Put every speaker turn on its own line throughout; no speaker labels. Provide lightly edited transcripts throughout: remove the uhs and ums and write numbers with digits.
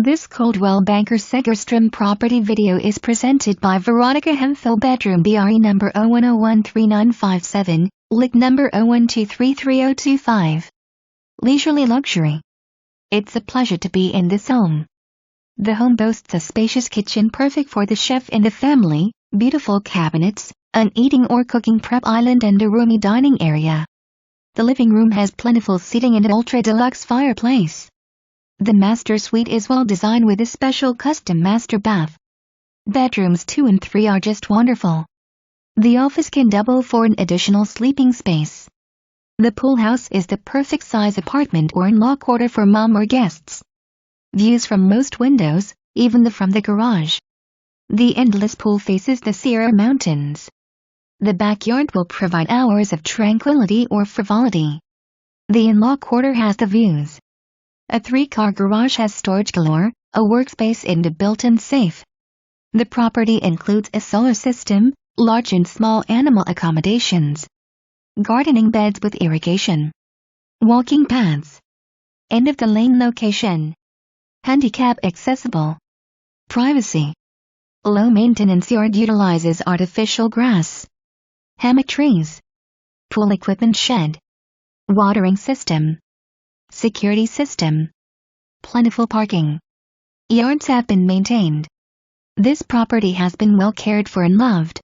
This Coldwell Banker Segerstrom property video is presented by Veronica Hemphill BRE number 01013957, LIC number 01233025. Leisurely luxury. It's a pleasure to be in this home. The home boasts a spacious kitchen perfect for the chef and the family, beautiful cabinets, an eating or cooking prep island and a roomy dining area. The living room has plentiful seating and an ultra-deluxe fireplace. The master suite is well designed with a special custom master bath. Bedrooms 2 and 3 are just wonderful. The office can double for an additional sleeping space. The pool house is the perfect size apartment or in-law quarter for mom or guests. Views from most windows, even from the garage. The endless pool faces the Sierra Mountains. The backyard will provide hours of tranquility or frivolity. The in-law quarter has the views. A 3-car garage has storage galore, a workspace and a built-in safe. The property includes a solar system, large and small animal accommodations, gardening beds with irrigation, walking paths, end-of-the-lane location, handicap accessible, privacy. Low maintenance yard utilizes artificial grass, hammock trees, pool equipment shed, watering system, security system, plentiful parking. Yards have been maintained. This property has been well cared for and loved.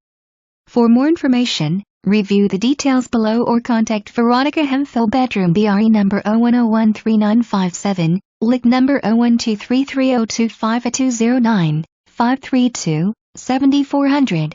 For more information, review the details below or contact Veronica Hemphill BRE number 01013957, LIC number 01233025 at 209-532-7400.